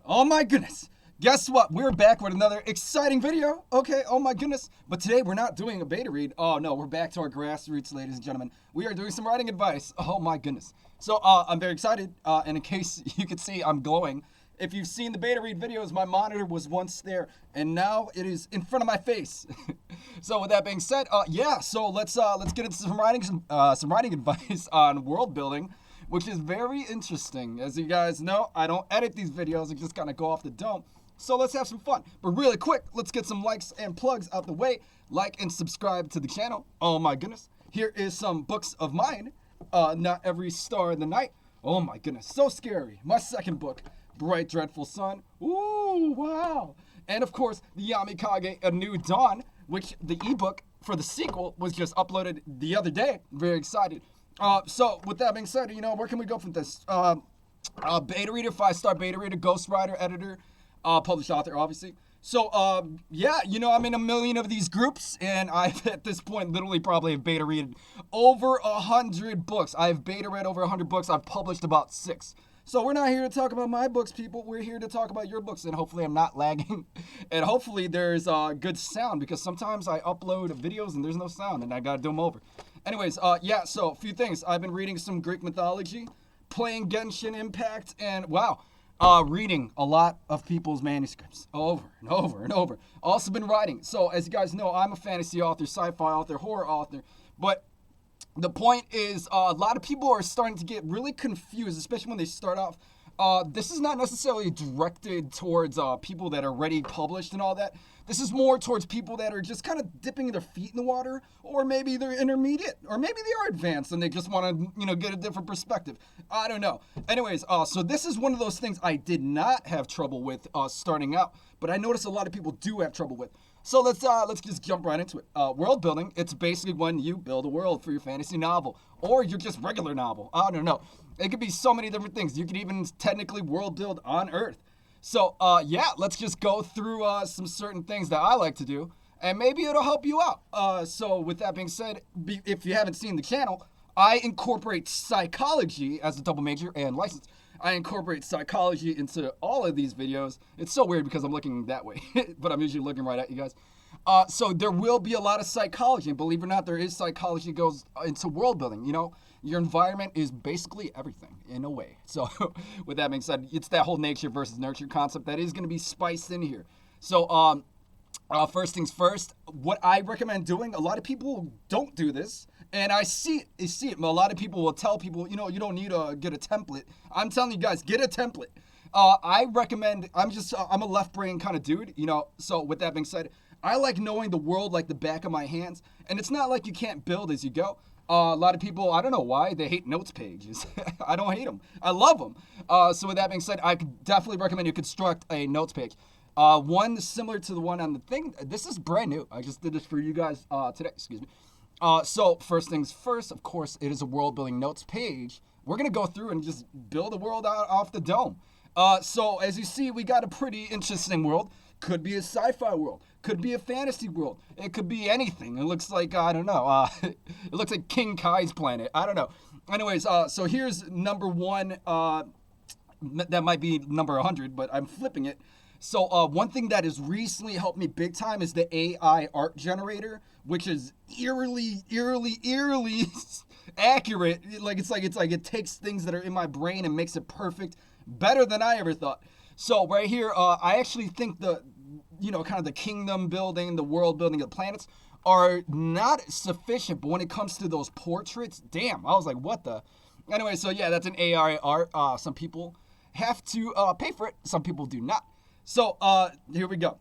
Oh my goodness. Guess what? We're back with another exciting video. Okay, oh my goodness. But today we're not doing a beta read. Oh no, we're back to our grassroots, ladies and gentlemen. We are doing some writing advice. Oh my goodness. So I'm very excited. And in case you can see, I'm glowing. If you've seen the beta read videos, my monitor was once there, and now it is in front of my face. So with that being said, yeah. So let's get into some writing advice on world building, which is very interesting. As you guys know, I don't edit these videos; I just kind of go off the dome. So let's have some fun. But really quick, let's get some likes and plugs out the way. Like and subscribe to the channel. Oh my goodness. Here is some books of mine. Not Every Star in the Night. Oh my goodness, so scary. My second book, Bright Dreadful Sun. Ooh, wow. And of course, the Yamikage, A New Dawn, which the ebook for the sequel was just uploaded the other day. Very excited. So with that being said, where can we go from this? Beta reader, 5-star beta reader, ghostwriter, editor, published author, obviously. So, yeah, I'm in a million of these groups, and I've, at this point, literally probably have beta read over 100 books. I've beta read over 100 books. I've published about 6. So we're not here to talk about my books, people. We're here to talk about your books, and hopefully I'm not lagging. And hopefully there's good sound, because sometimes I upload videos and there's no sound, and I gotta do them over. Anyways, yeah, so a few things. I've been reading some Greek mythology, playing Genshin Impact, and wow. Reading a lot of people's manuscripts over and over and over. Also been writing. So as you guys know, I'm a fantasy author, sci-fi author, horror author. But the point is, a lot of people are starting to get really confused, especially when they start off. This is not necessarily directed towards people that are already published and all that. This is more towards people that are just kind of dipping their feet in the water, or maybe they're intermediate, or maybe they are advanced and they just want to, get a different perspective. I don't know. Anyways, so this is one of those things I did not have trouble with starting out, but I noticed a lot of people do have trouble with. So let's just jump right into it. World building, it's basically when you build a world for your fantasy novel, or your just regular novel. I don't know. It could be so many different things. You could even technically world build on Earth. So, yeah, let's just go through some certain things that I like to do, and maybe it'll help you out. So with that being said, if you haven't seen the channel, I incorporate psychology as a double major and license. I incorporate psychology into all of these videos. It's so weird because I'm looking that way, but I'm usually looking right at you guys. So there will be a lot of psychology, and believe it or not, there is psychology that goes into world building. Your environment is basically everything in a way. So with that being said, it's that whole nature versus nurture concept that is going to be spiced in here. So first things first, what I recommend doing, a lot of people don't do this, and I see it. A lot of people will tell people, you don't need to get a template. I'm telling you guys, get a template. I recommend, I'm a left brain kind of dude, so with that being said, I like knowing the world like the back of my hands, and it's not like you can't build as you go. A lot of people, I don't know why, they hate notes pages. I don't hate them. I love them. So with that being said, I could definitely recommend you construct a notes page. One similar to the one on the thing. This is brand new. I just did this for you guys today. Excuse me. So first things first, of course, it is a world building notes page. We're going to go through and just build a world out off the dome. So as you see, we got a pretty interesting world. Could be a sci-fi world. Could be a fantasy world. It could be anything. It looks like, I don't know. It looks like King Kai's planet. I don't know. Anyways, so here's number 1. That might be number 100, but I'm flipping it. So one thing that has recently helped me big time is the AI art generator, which is eerily accurate. It's like it takes things that are in my brain and makes it perfect, better than I ever thought. So right here, I actually think kind of the kingdom building, the world building of the planets are not sufficient. But when it comes to those portraits, damn, I was like, what the? Anyway, so yeah, that's an AI art. Some people have to pay for it. Some people do not. So here we go.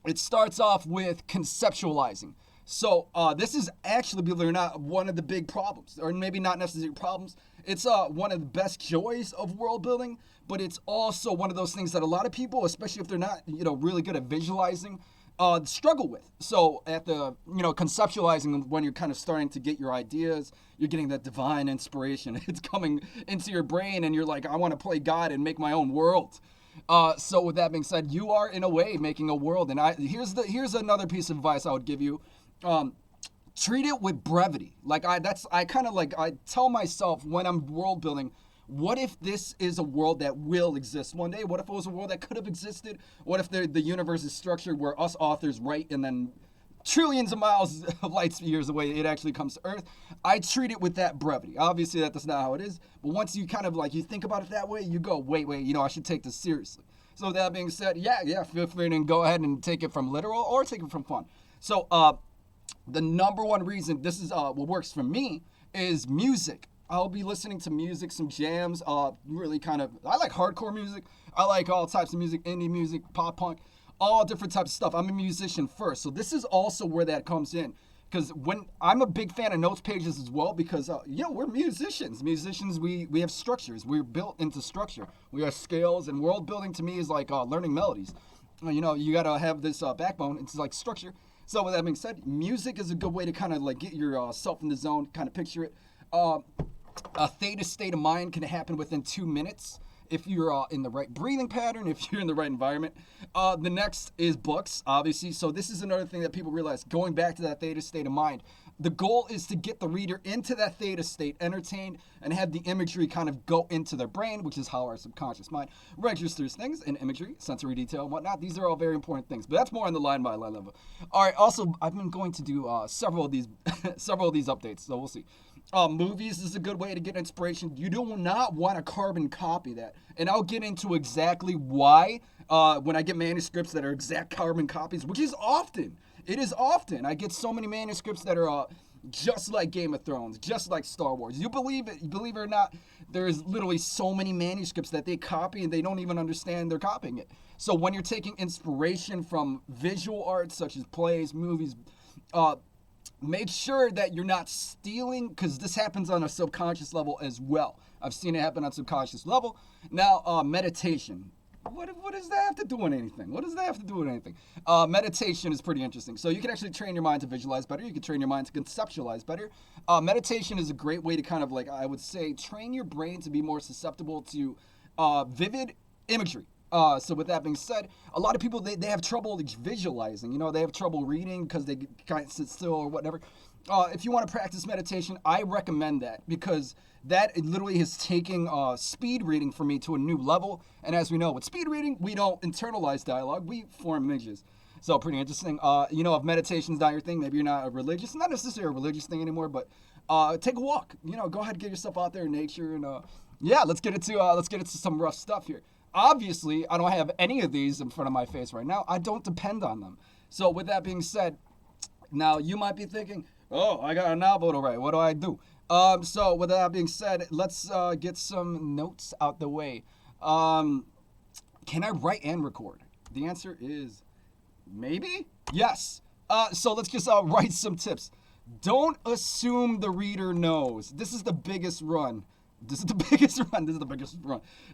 It starts off with conceptualizing. So this is actually, believe it or not, one of the big problems, or maybe not necessarily problems. It's one of the best joys of world building, but it's also one of those things that a lot of people, especially if they're not, really good at visualizing, struggle with. So at the, conceptualizing, when you're kind of starting to get your ideas, you're getting that divine inspiration. It's coming into your brain, and you're like, I want to play God and make my own world. So with that being said, you are in a way making a world, and here's another piece of advice I would give you. Treat it with brevity. I tell myself when I'm world building, What if this is a world that will exist one day? What if it was a world that could have existed? What if the universe is structured where us authors write and then trillions of miles of light years away it actually comes to Earth? I treat it with that brevity. Obviously that's not how it is, but once you kind of like you think about it that way, you go, wait, I should take this seriously. So that being said, yeah, feel free to go ahead and take it from literal or take it from fun. So the number one reason this is what works for me is music. I'll be listening to music, some jams, really kind of, I like hardcore music. I like all types of music, indie music, pop punk, all different types of stuff. I'm a musician first. So this is also where that comes in. Because when I'm a big fan of notes pages as well, because we're musicians. Musicians, we have structures. We're built into structure. We have scales, and world building to me is like learning melodies. You gotta have this backbone. It's like structure. So with that being said, music is a good way to kind of like get yourself in the zone, kind of picture it. A theta state of mind can happen within 2 minutes if you're in the right breathing pattern, if you're in the right environment. The next is books, obviously. So this is another thing that people realize. Going back to that theta state of mind, the goal is to get the reader into that theta state, entertained, and have the imagery kind of go into their brain, which is how our subconscious mind registers things in imagery, sensory detail, and whatnot. These are all very important things, but that's more on the line by line level. All right. Also, I've been going to do several of these updates, so we'll see. Movies is a good way to get inspiration. You do not want to carbon copy that. And I'll get into exactly why when I get manuscripts that are exact carbon copies, which is often. It is often. I get so many manuscripts that are just like Game of Thrones, just like Star Wars. You believe it or not, there's literally so many manuscripts that they copy and they don't even understand they're copying it. So when you're taking inspiration from visual arts such as plays, movies, make sure that you're not stealing, because this happens on a subconscious level as well. I've seen it happen on subconscious level. Now, meditation. What does that have to do with anything? Meditation is pretty interesting. So you can actually train your mind to visualize better. You can train your mind to conceptualize better. Meditation is a great way to kind of like, I would say, train your brain to be more susceptible to vivid imagery. So with that being said, a lot of people, they have trouble visualizing. They have trouble reading because they kind of sit still or whatever. If you want to practice meditation, I recommend that, because that literally is taking speed reading for me to a new level. And as we know, with speed reading, we don't internalize dialogue, we form images. So pretty interesting. If meditation's not your thing, maybe you're not not necessarily a religious thing anymore, but take a walk. Go ahead and get yourself out there in nature, and let's get into some rough stuff here. Obviously, I don't have any of these in front of my face right now. I don't depend on them. So with that being said, now you might be thinking, oh, I got a novel to write. What do I do? So with that being said, let's get some notes out the way. Can I write and record? The answer is maybe. Yes. So let's just write some tips. Don't assume the reader knows. This is the biggest run.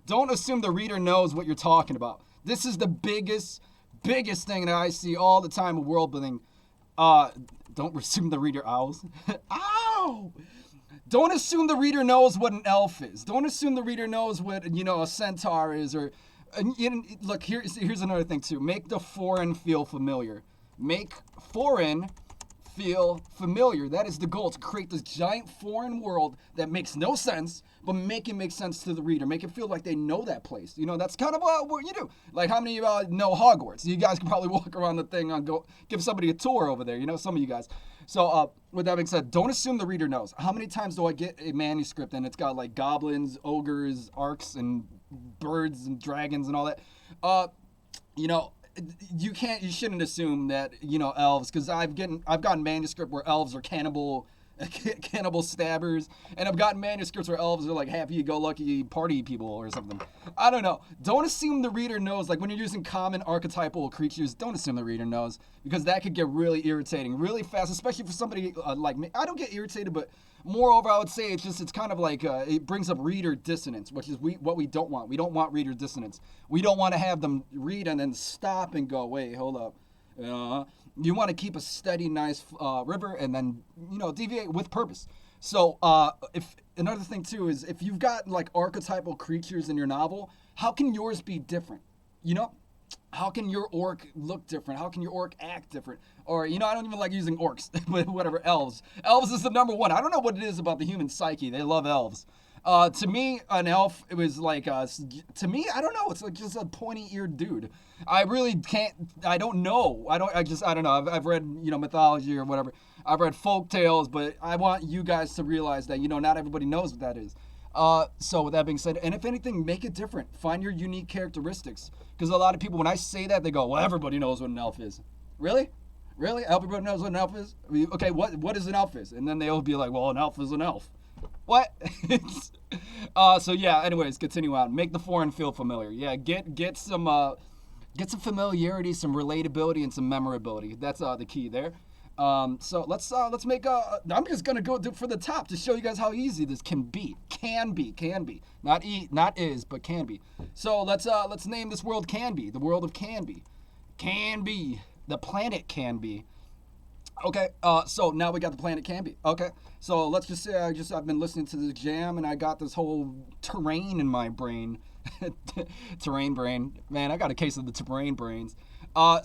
Don't assume the reader knows what you're talking about. This is the biggest thing that I see all the time with world building. Don't assume the reader owls. Ow! Don't assume the reader knows what an elf is. Don't assume the reader knows what, a centaur is. Or look, here's another thing too. Make the foreign feel familiar. Make foreign feel familiar. That is the goal, to create this giant foreign world that makes no sense, but make it make sense to the reader. Make it feel like they know that place. That's kind of what you do. Like, how many of you know Hogwarts? You guys can probably walk around the thing and go give somebody a tour over there. Some of you guys. So with that being said, don't assume the reader knows. How many times do I get a manuscript and it's got like goblins, ogres, orcs, and birds and dragons and all that? You shouldn't assume that, elves, because I've gotten manuscript where elves are cannibal stabbers, and I've gotten manuscripts where elves are like happy-go-lucky party people or something. I don't know. Don't assume the reader knows. Like, when you're using common archetypal creatures, don't assume the reader knows, because that could get really irritating really fast, especially for somebody like me. I don't get irritated, but moreover, I would say it's kind of like it brings up reader dissonance, which is what we don't want. We don't want reader dissonance. We don't want to have them read and then stop and go, wait, hold up. You want to keep a steady, nice river, and then deviate with purpose. So if another thing too is, if you've got like archetypal creatures in your novel, how can yours be different? How can your orc look different? How can your orc act different? Or, I don't even like using orcs, but whatever, elves. Elves is the number one. I don't know what it is about the human psyche. They love elves. To me, an elf, it was like, to me, I don't know. It's like just a pointy-eared dude. I really can't, I don't know. I don't know. I've read, mythology or whatever. I've read folk tales, but I want you guys to realize that, not everybody knows what that is. So with that being said, and if anything, make it different. Find your unique characteristics. Because a lot of people, when I say that, they go, well, everybody knows what an elf is. Really? Really? Everybody knows what an elf is? Okay, what is an elf is? And then they'll be like, well, an elf is an elf. What? So yeah. Anyways, continue on. Make the foreign feel familiar. Yeah, get some familiarity, some relatability, and some memorability. That's the key there. So let's make a. I'm just gonna go for the top to show you guys how easy this can be. Can be. Not is, but can be. So let's name this world Can Be. The world of Can Be. Can Be. The planet Can Be. Okay, so now we got the planet Can Be. Okay, so let's just say I've been listening to this jam and I got this whole terrain in my brain. Terrain brain. Man, I got a case of the terrain brains.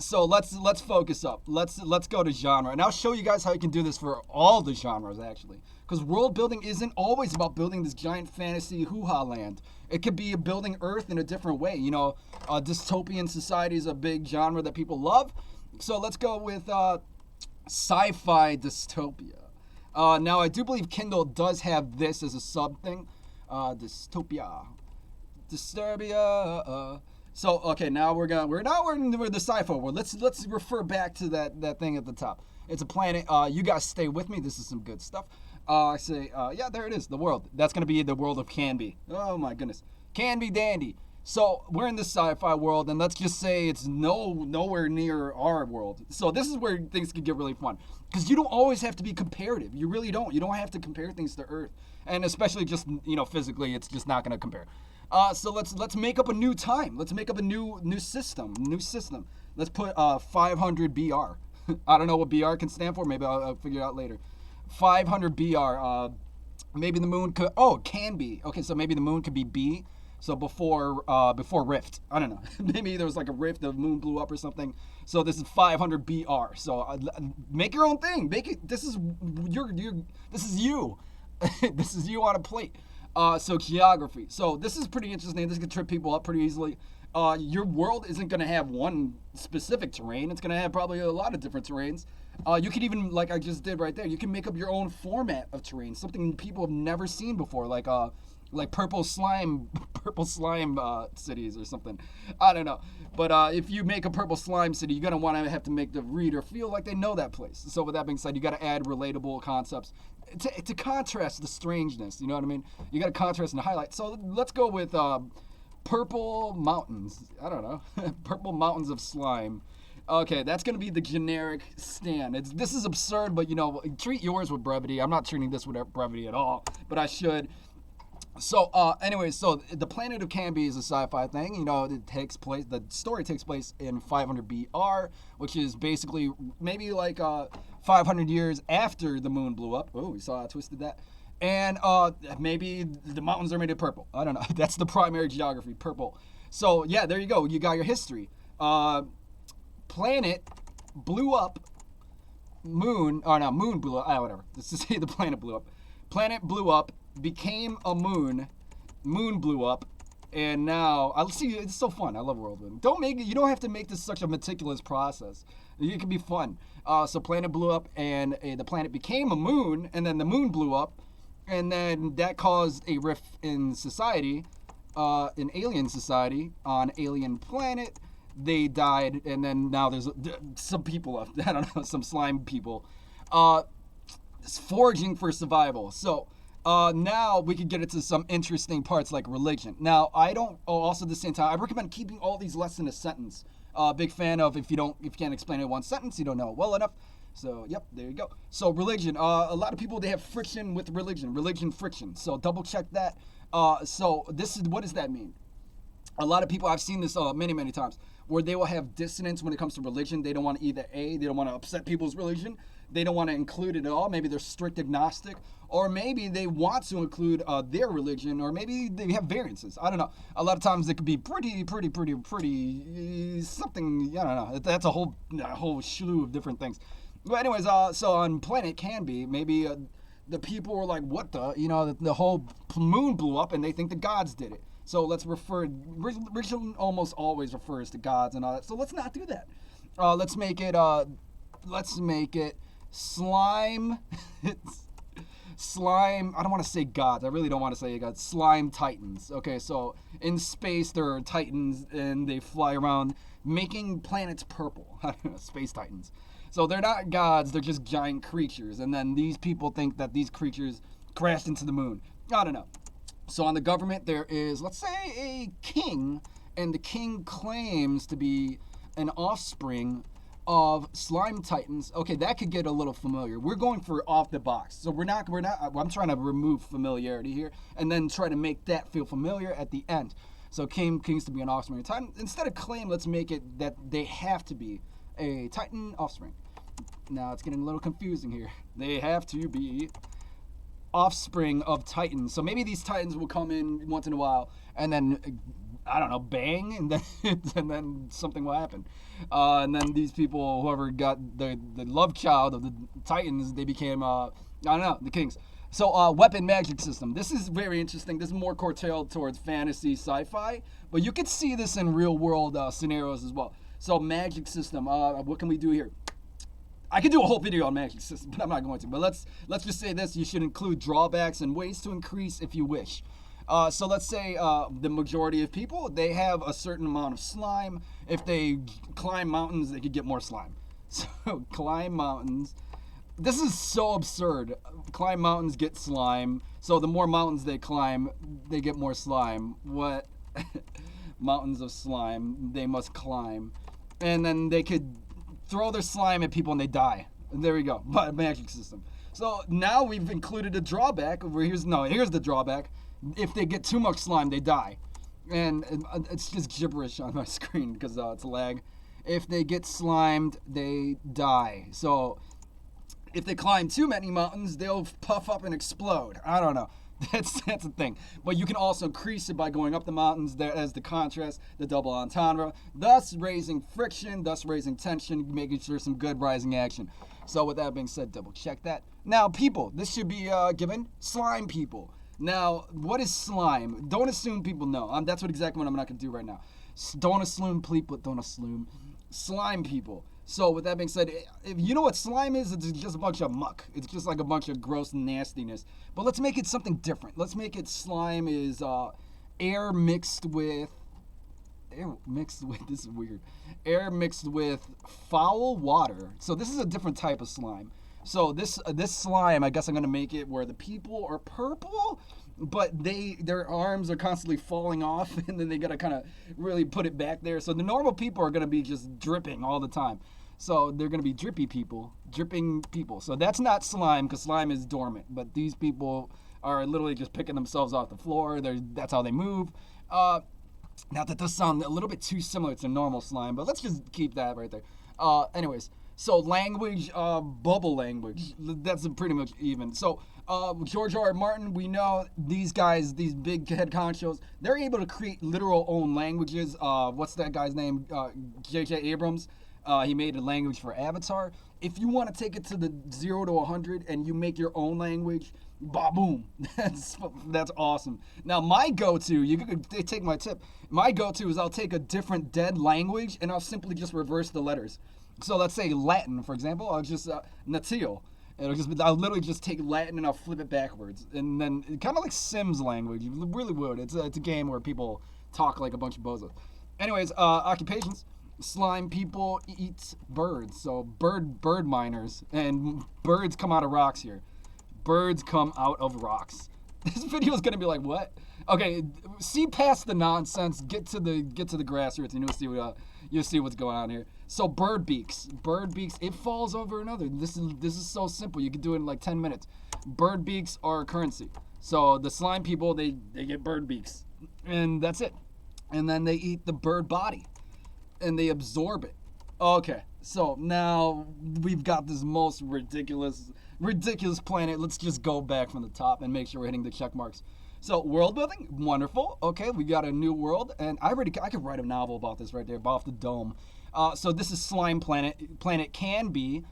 So let's focus up. Let's go to genre. And I'll show you guys how you can do this for all the genres actually. Because world building isn't always about building this giant fantasy hoo-ha land. It could be building Earth in a different way. Dystopian society is a big genre that people love. So let's go with sci-fi dystopia. Now I do believe Kindle does have this as a sub thing. Dystopia. Disturbia. So okay, now we're in the sci-fi world. Let's refer back to that thing at the top. It's a planet. You guys stay with me. This is some good stuff. I say, yeah, there it is. The world. That's gonna be the world of Can Be. Oh my goodness, Can Be dandy. So we're in this sci-fi world, and let's just say it's nowhere near our world. So this is where things can get really fun, because you don't always have to be comparative. You really don't. You don't have to compare things to Earth, and especially just physically, it's just not gonna compare. So let's make up a new time. Let's make up a new system. Let's put 500 BR. I don't know what BR can stand for. Maybe I'll figure it out later. 500 BR. Maybe the moon could. Oh, Can Be. Okay, so maybe the moon could be B. So before Rift, I don't know. Maybe there was like a rift, the moon blew up or something. So this is 500 BR. So make your own thing. Make it. This is This is you. This is you on a plate. So geography. So this is pretty interesting. This can trip people up pretty easily. Your world isn't going to have one specific terrain. It's going to have probably a lot of different terrains. You could even, like I just did right there, you can make up your own format of terrain, something people have never seen before, like purple slime cities or something. I don't know. But if you make a purple slime city, you're going to have to make the reader feel like they know that place. So with that being said, you got to add relatable concepts to contrast the strangeness. You know what I mean? You got to contrast and highlight. So let's go with purple mountains. I don't know. Purple mountains of slime. Okay, that's going to be the generic stand. This is absurd, but treat yours with brevity. I'm not treating this with brevity at all, but I should. So, so the planet of Can Be is a sci-fi thing. The story takes place in 500 BR, which is basically maybe like 500 years after the moon blew up. Oh, we saw I twisted that. And maybe the mountains are made of purple. I don't know. That's the primary geography, purple. So, yeah, there you go. You got your history. Planet blew up. Moon blew up. Whatever. Let's just say the planet blew up. Planet blew up. Became a moon blew up, and now I see it's so fun. I love world building. You don't have to make this such a meticulous process. It can be fun. So planet blew up, and the planet became a moon, and then the moon blew up, and then that caused a rift in society, in alien society on alien planet. They died, and then now there's some people left. I don't know, some slime people, foraging for survival. So. Now we could get into some interesting parts like religion. Now, also at the same time, I recommend keeping all these less than a sentence. Big fan of if you can't explain it in one sentence, you don't know it well enough. So, yep, there you go. So, religion. A lot of people, they have friction with religion friction. So, double check that. What does that mean? A lot of people, I've seen this many, many times, where they will have dissonance when it comes to religion. They don't want they don't want to upset people's religion. They don't want to include it at all. Maybe they're strict agnostic. Or maybe they want to include their religion, or maybe they have variances. I don't know. A lot of times it could be pretty something. I don't know. That's a whole slew of different things. But anyways, so on planet Can Be, maybe the people were like, what the? You know, the whole moon blew up and they think the gods did it. So let's refer, religion almost always refers to gods and all that. So let's not do that. Let's make it slime. Slime, I don't want to say gods. I really don't want to say gods. Slime titans. Okay, so in space there are titans and they fly around making planets purple. Space titans. So they're not gods, they're just giant creatures. And then these people think that these creatures crashed into the moon. I don't know. So on the government there is, let's say, a king, and the king claims to be an offspring of slime titans. Okay, that could get a little familiar. We're going for off the box. So we're not I'm trying to remove familiarity here and then try to make that feel familiar at the end. So kings to be an offspring of titan. Instead of claim, let's make it that they have to be a titan offspring. Now it's getting a little confusing here. They have to be offspring of titans. So maybe these titans will come in once in a while and then I don't know, bang, and then and then something will happen. And then these people, whoever got the love child of the Titans, they became I don't know, the kings. So weapon magic system. This is very interesting. This is more curtailed towards fantasy, sci-fi, but you could see this in real world scenarios as well. So magic system. What can we do here? I could do a whole video on magic system, but I'm not going to. But let's just say this: you should include drawbacks and ways to increase if you wish. So let's say the majority of people, they have a certain amount of slime. If they climb mountains, they could get more slime. So climb mountains. This is so absurd. Climb mountains, get slime. So the more mountains they climb, they get more slime. What? Mountains of slime, they must climb. And then they could throw their slime at people and they die. And there we go. Magic system. So now we've included a drawback. Here's the drawback. If they get too much slime, they die. And it's just gibberish on my screen because it's lag. If they get slimed, they die. So if they climb too many mountains, they'll puff up and explode. I don't know. That's the thing. But you can also increase it by going up the mountains there as the contrast, the double entendre, thus raising friction, thus raising tension, making sure some good rising action. So with that being said, double check that. Now, people, this should be given slime people. Now, what is slime? Don't assume people know. That's exactly what I'm not going to do right now. Don't assume people, don't assume slime people. So with that being said, if you know what slime is, it's just a bunch of muck. It's just like a bunch of gross nastiness. But let's make it something different. Let's make it slime is air mixed with, this is weird. Air mixed with foul water. So this is a different type of slime. So this slime, I guess I'm gonna make it where the people are purple, but their arms are constantly falling off, and then they gotta kind of really put it back there. So the normal people are gonna be just dripping all the time. So they're gonna be dripping people. So that's not slime because slime is dormant, but these people are literally just picking themselves off the floor. That's how they move. Now that does sound a little bit too similar to normal slime, but let's just keep that right there. Anyways. So language, bubble language, that's pretty much even. So George R. R. Martin, we know these guys, these big head honchos, they're able to create literal own languages. What's that guy's name? J.J. Abrams. He made a language for Avatar. If you want to take it to the 0 to 100 and you make your own language, boom, that's awesome. Now my go-to, you could take my tip. My go-to is I'll take a different dead language and I'll simply just reverse the letters. So let's say Latin, for example. I'll just natio. I'll literally just take Latin and I'll flip it backwards, and then kind of like Sims language. You really would. It's a game where people talk like a bunch of bozos. Anyways, occupations. Slime people eat birds. So bird miners, and birds come out of rocks here. Birds come out of rocks. This video is gonna be like, what? Okay, see past the nonsense. Get to the grassroots, and you'll see what's going on here. So bird beaks, it falls over another. This is so simple. You can do it in like 10 minutes. Bird beaks are currency. So the slime people, they get bird beaks, and that's it. And then they eat the bird body, and they absorb it. Okay, so now we've got this most ridiculous planet. Let's just go back from the top and make sure we're hitting the check marks. So world building, wonderful. Okay, we got a new world, and I could write a novel about this right there, off the dome. So this is slime planet. Planet can be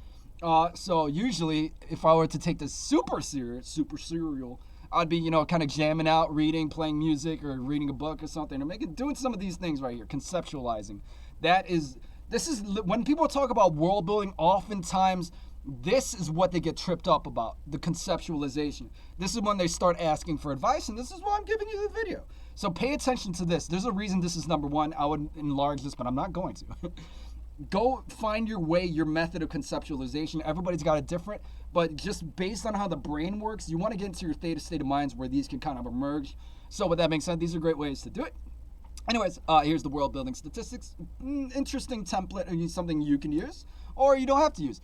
So usually, if I were to take this super serial, I'd be, kind of jamming out, reading, playing music, or reading a book or something, or doing some of these things right here, conceptualizing. This is when people talk about world building. Oftentimes, this is what they get tripped up about, the conceptualization. This is when they start asking for advice, and this is why I'm giving you the video. So pay attention to this. There's a reason this is number one. I would enlarge this, but I'm not going to. Go find your way, your method of conceptualization. Everybody's got a different, but just based on how the brain works, you want to get into your theta state of minds where these can kind of emerge. So with that being said, these are great ways to do it. Anyways, here's the world building statistics. Interesting template, something you can use, or you don't have to use.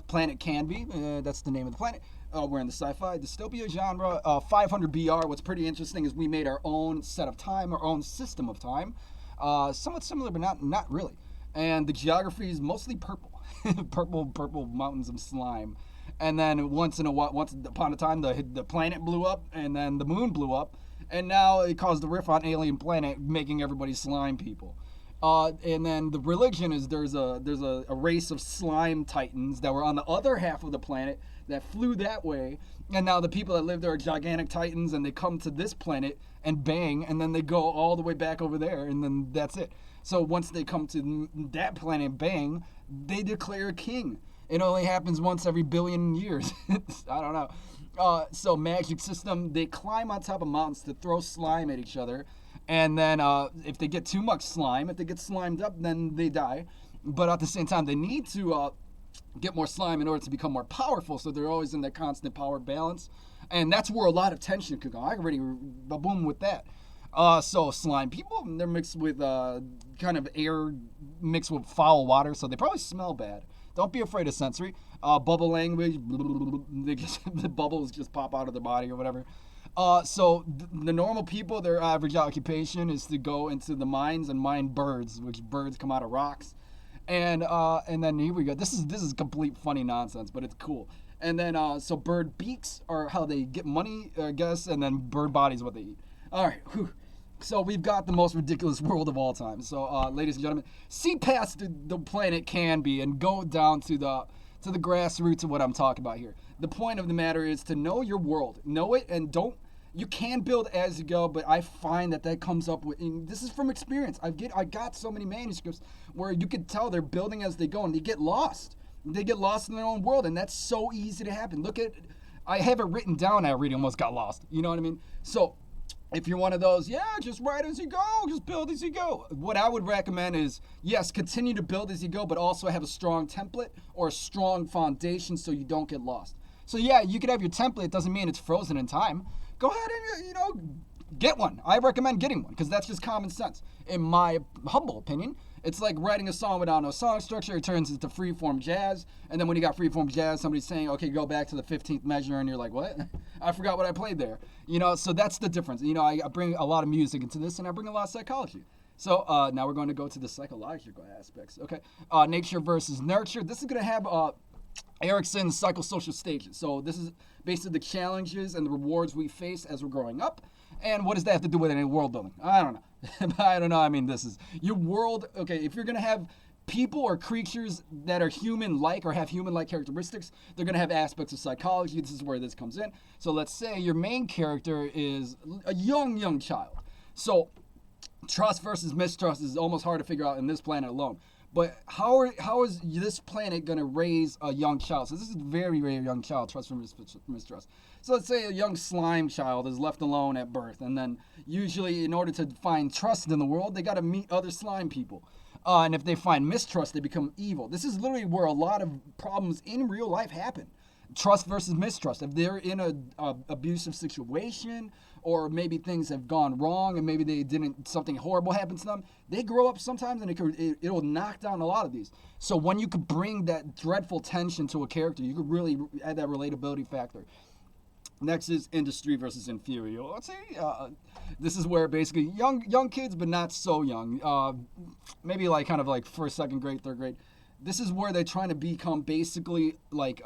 Planet can be, that's the name of the planet. We're in the sci-fi dystopia genre. 500 BR. What's pretty interesting is we made our own set of time, our own system of time. Somewhat similar, but not really. And the geography is mostly purple, purple mountains of slime. And then once upon a time, the planet blew up, and then the moon blew up, and now it caused a rift on alien planet, making everybody slime people. And then the religion is there's a race of slime titans that were on the other half of the planet that flew that way, and now the people that live there are gigantic titans, and they come to this planet and bang, and then they go all the way back over there, and then that's it. So once they come to that planet, bang, they declare a king. It only happens once every billion years. I don't know. So magic system, they climb on top of mountains to throw slime at each other. And then if they get too much slime, if they get slimed up, then they die. But at the same time, they need to get more slime in order to become more powerful. So they're always in that constant power balance. And that's where a lot of tension could go. I already boom with that. So slime people, they're mixed with kind of air mixed with foul water, so they probably smell bad. Don't be afraid of sensory. Bubble language, the bubbles just pop out of their body or whatever. So the normal people, their average occupation is to go into the mines and mine birds, which birds come out of rocks. And then here we go. This is complete funny nonsense, but it's cool. And then so bird beaks are how they get money, I guess, and then bird bodies what they eat. All right. Whew. So we've got the most ridiculous world of all time. So, ladies and gentlemen, see past the planet can be and go down to the grassroots of what I'm talking about here. The point of the matter is to know your world, know it, and don't. You can build as you go, but I find that comes up with. And this is from experience. I got so many manuscripts where you could tell they're building as they go, and they get lost. They get lost in their own world, and that's so easy to happen. Look at, I have it written down. I already almost got lost. You know what I mean? So. If you're one of those, just write as you go, just build as you go. What I would recommend is, yes, continue to build as you go, but also have a strong template or a strong foundation so you don't get lost. So yeah, you could have your template. It doesn't mean it's frozen in time. Go ahead and, get one. I recommend getting one because that's just common sense. In my humble opinion, it's like writing a song without no song structure. It turns into freeform jazz. And then when you got freeform jazz, somebody's saying, okay, go back to the 15th measure. And you're like, what? I forgot what I played there. So that's the difference. I bring a lot of music into this, and I bring a lot of psychology. So now we're going to go to the psychological aspects. Okay, nature versus nurture. This is going to have Erickson's psychosocial stages. So this is basically the challenges and the rewards we face as we're growing up. And what does that have to do with any world building? I don't know. I don't know. I mean, this is your world. Okay, if you're going to have people or creatures that are human-like or have human-like characteristics, they're going to have aspects of psychology. This is where this comes in. So let's say your main character is a young child. So trust versus mistrust is almost hard to figure out in this planet alone. But how is this planet going to raise a young child? So this is a very, very young child, trust versus mistrust. So let's say a young slime child is left alone at birth. And then usually in order to find trust in the world, they got to meet other slime people. And if they find mistrust, they become evil. This is literally where a lot of problems in real life happen. Trust versus mistrust. If they're in a abusive situation, or maybe things have gone wrong, and maybe something horrible happens to them, they grow up sometimes, and it'll knock down a lot of these. So when you could bring that dreadful tension to a character, you could really add that relatability factor. Next is industry versus inferior. Let's say this is where basically young kids, but not so young, maybe like kind of like first, second grade, third grade. This is where they're trying to become basically like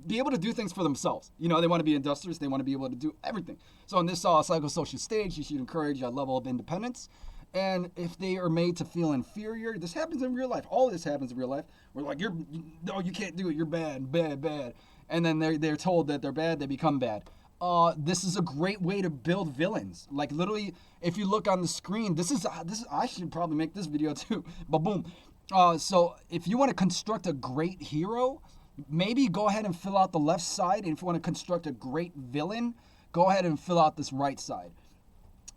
be able to do things for themselves. They want to be industrious. They want to be able to do everything. So in this psychosocial stage, you should encourage a level of independence. And if they are made to feel inferior, this happens in real life. All of this happens in real life. We're like, no, you can't do it. You're bad, bad, bad. And then they're told that they're bad, they become bad. This is a great way to build villains. Like literally, if you look on the screen, this is I should probably make this video too. But boom. So if you want to construct a great hero, maybe go ahead and fill out the left side. And if you want to construct a great villain, go ahead and fill out this right side.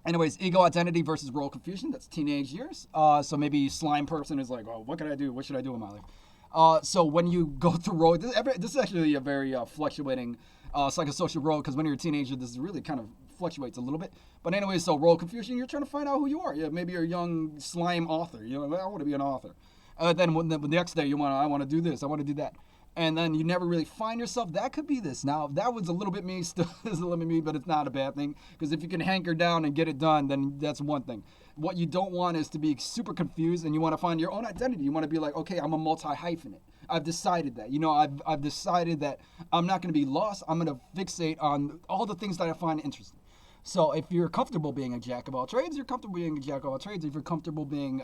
Anyways, ego identity versus role confusion. That's teenage years. So maybe slime person is like, oh, what can I do? What should I do in my life? So when you go through role, this is actually a very fluctuating psychosocial role, because when you're a teenager, this really kind of fluctuates a little bit. But anyway, so role confusion, you're trying to find out who you are. Yeah, maybe you're a young slime author. You know, I want to be an author. Then the next day, I want to do this. I want to do that. And then you never really find yourself. That could be this. Now, that was a little bit me, still is a little bit me, but it's not a bad thing. Because if you can hanker down and get it done, then that's one thing. What you don't want is to be super confused, and you want to find your own identity. You want to be like, okay, I'm a multi-hyphenate. I've decided that. You know, I've decided that I'm not going to be lost. I'm going to fixate on all the things that I find interesting. So if you're comfortable being a jack of all trades, you're comfortable being a jack of all trades. If you're comfortable being,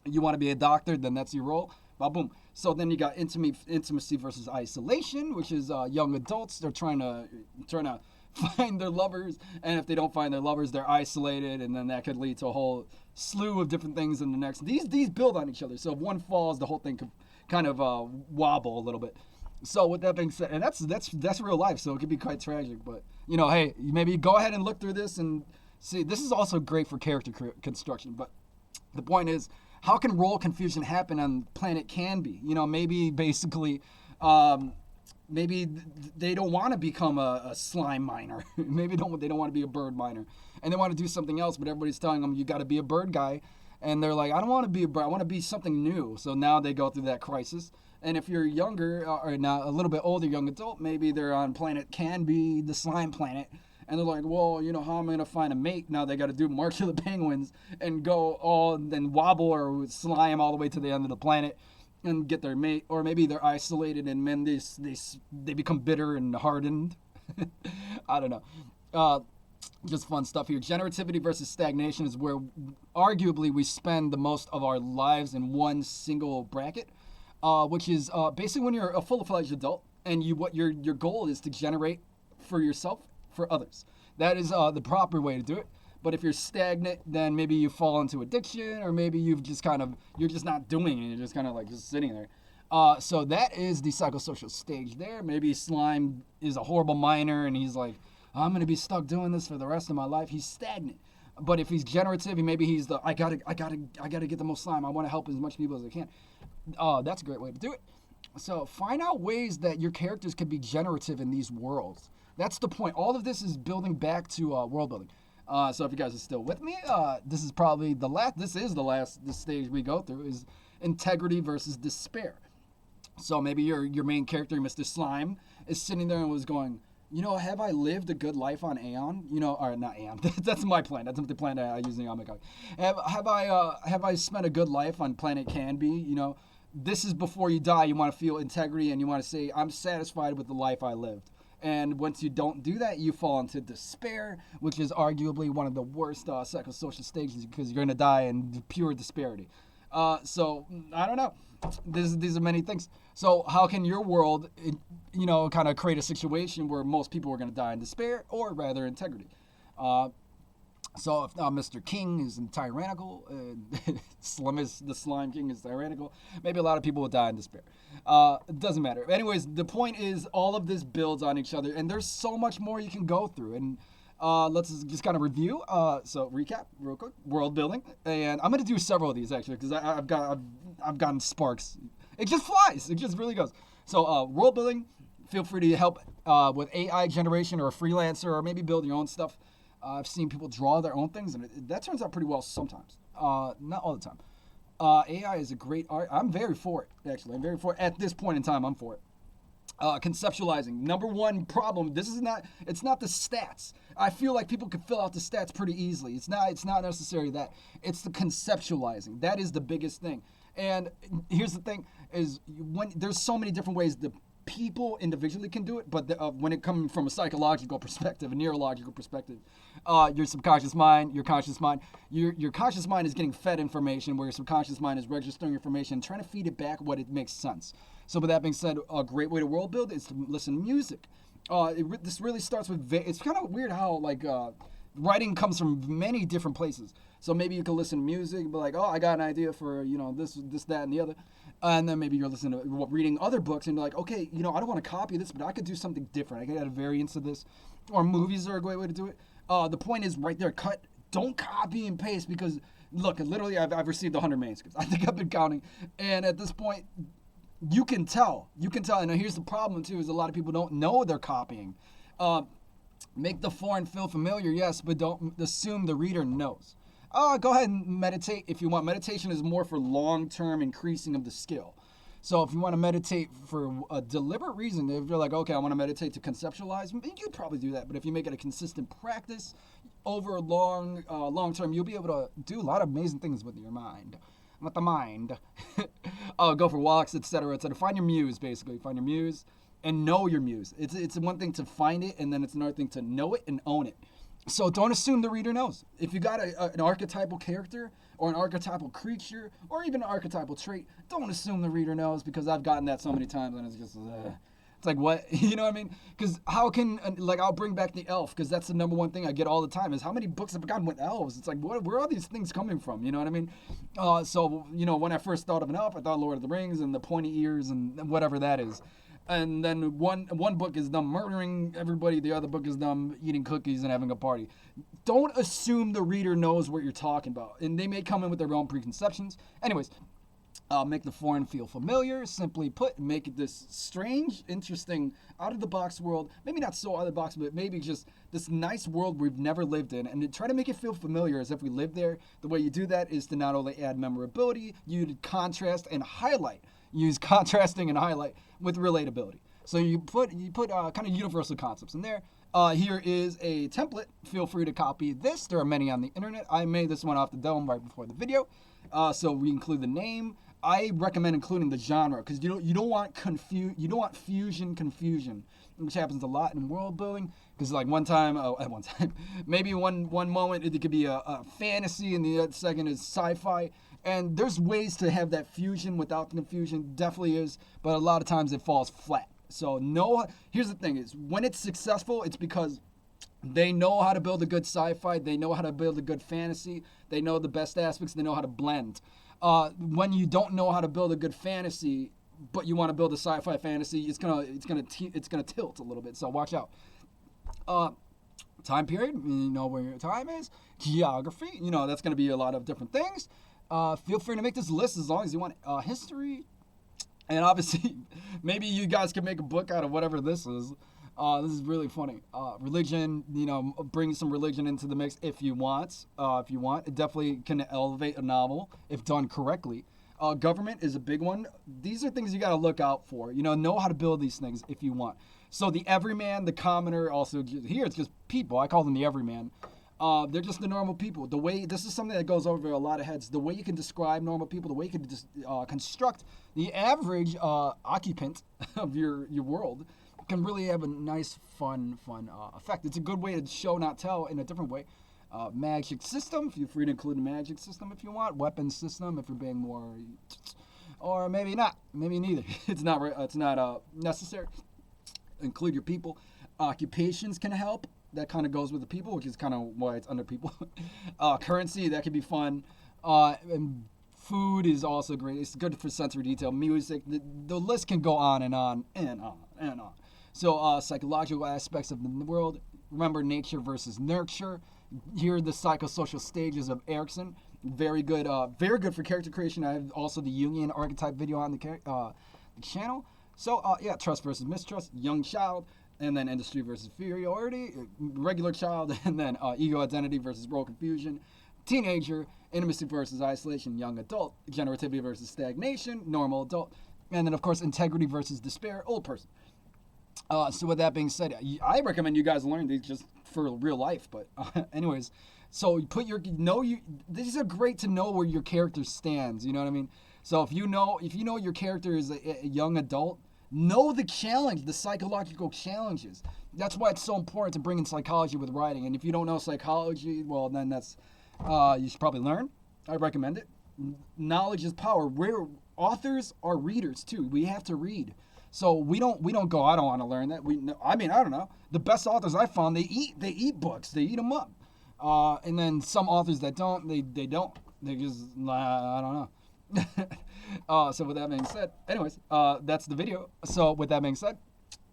you want to be a doctor, then that's your role. Boom. So then you got intimacy versus isolation, which is young adults. They're trying to find their lovers, and if they don't find their lovers, they're isolated, and then that could lead to a whole slew of different things in the next. These build on each other. So if one falls, the whole thing could kind of wobble a little bit. So with that being said, and that's real life, so it could be quite tragic. But you know, hey, maybe go ahead and look through this and see. This is also great for character construction. But the point is, how can role confusion happen on planet Canby? You know, maybe basically, maybe they don't want to become a slime miner. Maybe they don't want to be a bird miner, and they want to do something else. But everybody's telling them you got to be a bird guy, and they're like, I don't want to be a bird. I want to be something new. So now they go through that crisis. And if you're younger or now a little bit older, young adult, maybe they're on planet Canby, the slime planet. And they're like, well, you know, how am I going to find a mate? Now they got to do March of the Penguins and go all and wobble or slime all the way to the end of the planet and get their mate. Or maybe they're isolated and then they become bitter and hardened. I don't know. Just fun stuff here. Generativity versus stagnation is where arguably we spend the most of our lives in one single bracket, which is basically when you're a full-fledged adult and what your goal is to generate for yourself, for others. That is the proper way to do it. But if you're stagnant, then maybe you fall into addiction, or maybe you're just not doing it. You're just kind of like just sitting there. So that is the psychosocial stage there. Maybe Slime is a horrible miner, and he's like, I'm gonna be stuck doing this for the rest of my life. He's stagnant. But if he's generative, maybe he's the I gotta get the most slime. I want to help as much people as I can. That's a great way to do it. So find out ways that your characters can be generative in these worlds. That's the point. All of this is building back to world building. So if you guys are still with me, this is probably the last. This is the last stage we go through is integrity versus despair. So maybe your main character, Mr. Slime, is sitting there and was going, you know, have I lived a good life on Aeon? You know, or not Aeon. That's my planet. That's the planet I use in Yamikage. Have I spent a good life on planet Canby? You know, this is before you die. You want to feel integrity and you want to say, I'm satisfied with the life I lived. And once you don't do that, you fall into despair, which is arguably one of the worst psychosocial stages because you're going to die in pure disparity. So, I don't know. These are many things. So how can your world, you know, kind of create a situation where most people are going to die in despair or rather integrity? So if Mr. King is tyrannical, the Slime King is tyrannical, maybe a lot of people will die in despair. It doesn't matter. Anyways, the point is all of this builds on each other, and there's so much more you can go through. And let's just kind of review. So recap real quick. World building, and I'm going to do several of these actually because I've gotten sparks. It just flies. It just really goes. So world building. Feel free to help with AI generation or a freelancer or maybe build your own stuff. I've seen people draw their own things, and that turns out pretty well sometimes. Not all the time. AI is a great art. I'm very for it, actually. I'm very for it. At this point in time, I'm for it. Conceptualizing. Number one problem, it's not the stats. I feel like people can fill out the stats pretty easily. It's not necessarily that. It's the conceptualizing. That is the biggest thing. And here's the thing, is when there's so many different ways to people individually can do it, but when it comes from a psychological perspective, a neurological perspective, your subconscious mind, your conscious mind, your conscious mind is getting fed information, where your subconscious mind is registering information, trying to feed it back what it makes sense. So with that being said, a great way to world build is to listen to music. This really starts with, it's kind of weird how writing comes from many different places. So maybe you can listen to music and be like, oh, I got an idea for, this, that, and the other. And then maybe you're listening to reading other books and you're like, okay, I don't want to copy this, but I could do something different. I could add a variance to this. Or movies are a great way to do it. The point is right there, don't copy and paste, because look, literally I've received 100 manuscripts. I think I've been counting. And at this point, you can tell. And here's the problem too, is a lot of people don't know they're copying. Make the foreign feel familiar, yes, but don't assume the reader knows. Go ahead and meditate if you want. Meditation is more for long-term increasing of the skill. So if you want to meditate for a deliberate reason, if you're like, okay, I want to meditate to conceptualize, you'd probably do that. But if you make it a consistent practice over a long term, you'll be able to do a lot of amazing things with your mind. With the mind. Go for walks, etc., etc. Find your muse, basically. Find your muse and know your muse. It's one thing to find it, and then it's another thing to know it and own it. So don't assume the reader knows. If you got an archetypal character or an archetypal creature or even an archetypal trait, don't assume the reader knows, because I've gotten that so many times and it's just, it's like, what? You know what I mean? Because how can, I'll bring back the elf, because that's the number one thing I get all the time, is how many books have I gotten with elves? It's like, where are these things coming from? You know what I mean? So, when I first thought of an elf, I thought Lord of the Rings and the pointy ears and whatever that is. And then one book is them murdering everybody. The other book is them eating cookies and having a party. Don't assume the reader knows what you're talking about. And they may come in with their own preconceptions. Anyways, make the foreign feel familiar. Simply put, make it this strange, interesting, out-of-the-box world. Maybe not so out-of-the-box, but maybe just this nice world we've never lived in. And try to make it feel familiar as if we lived there. The way you do that is to not only add memorability, you contrast and highlight. Use contrasting and highlight with relatability. So you put kind of universal concepts in there. Here is a template. Feel free to copy this. There are many on the internet. I made this one off the dome right before the video. So we include the name. I recommend including the genre, because you don't want fusion confusion, which happens a lot in world building. Because at one time, maybe one moment it could be a fantasy and the other second is sci-fi. And there's ways to have that fusion without the confusion, definitely is, but a lot of times it falls flat. So here's the thing, is when it's successful, it's because they know how to build a good sci-fi, they know how to build a good fantasy, they know the best aspects, they know how to blend. When you don't know how to build a good fantasy, but you want to build a sci-fi fantasy, it's gonna tilt a little bit, so watch out. Time period, you know where your time is. Geography, that's gonna be a lot of different things. Feel free to make this list as long as you want. History, and obviously, maybe you guys can make a book out of whatever this is. This is really funny. Religion, bring some religion into the mix if you want. It definitely can elevate a novel if done correctly. Government is a big one. These are things you got to look out for. Know how to build these things if you want. So the everyman, the commoner, also here it's just people. I call them the everyman. They're just the normal people. This is something that goes over a lot of heads. The way you can describe normal people, the way you can just construct the average occupant of your world can really have a nice, fun effect. It's a good way to show, not tell, in a different way. Magic system, feel free to include a magic system if you want. Weapon system, if you're being more, or maybe not, maybe neither. It's not necessary. Include your people. Occupations can help. That kind of goes with the people, which is kind of why it's under people. Currency, that can be fun. And food is also great. It's good for sensory detail. Music, the list can go on and on and on and on. So psychological aspects of the world. Remember, nature versus nurture. Here are the psychosocial stages of Erikson. Very good for character creation. I have also the Jungian archetype video on the channel. So trust versus mistrust, young child, and then industry versus inferiority, regular child, and then ego identity versus role confusion, teenager, intimacy versus isolation, young adult, generativity versus stagnation, normal adult, and then of course integrity versus despair, old person. So with that being said, I recommend you guys learn these just for real life. But anyways, so these are great to know where your character stands. You know what I mean? So if you know your character is a young adult, Know the challenge, the psychological challenges. That's why it's so important to bring in psychology with writing. And if you don't know psychology, well, then that's you should probably learn. I recommend it. Knowledge is power. We're authors are readers too. We have to read. So we don't go. I don't want to learn that. I mean, I don't know. The best authors I found, they eat books. They eat them up. And then some authors that don't, they don't. They just I don't know. So with that being said, anyways, that's the video. So with that being said,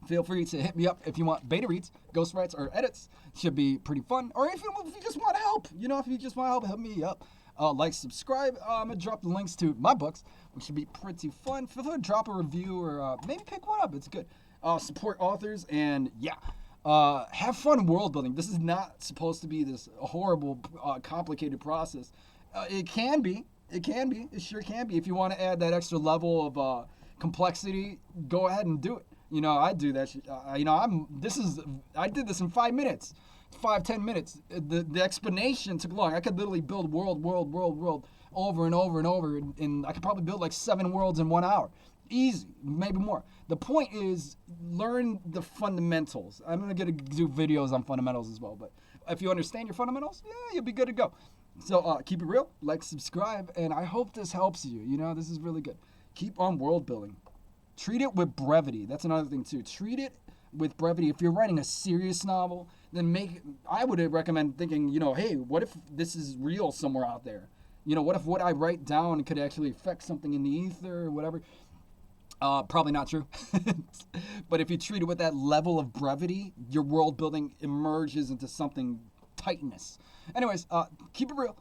feel free to hit me up if you want beta reads, ghost writes, or edits. Should be pretty fun. Or if you just want help, if you just want help, hit me up. Like, subscribe. I'm going to drop the links to my books, which should be pretty fun. Feel free to drop a review or maybe pick one up. It's good. Support authors and, yeah. Have fun world building. This is not supposed to be this horrible, complicated process. It can be. It can be. It sure can be. If you want to add that extra level of complexity, go ahead and do it. I do that. I did this in 5 minutes. 5-10 minutes. The explanation took long. I could literally build world over and over and over, and I could probably build like 7 worlds in 1 hour. Easy, maybe more. The point is, learn the fundamentals. I'm gonna do videos on fundamentals as well, but if you understand your fundamentals, yeah, you'll be good to go. So keep it real, like, subscribe, and I hope this helps you. This is really good. Keep on world building. Treat it with brevity. That's another thing too. Treat it with brevity. If you're writing a serious novel, then I would recommend thinking, hey, what if this is real somewhere out there? What if what I write down could actually affect something in the ether or whatever? Probably not true. But if you treat it with that level of brevity, your world building emerges into something tightness. Anyways, keep it real.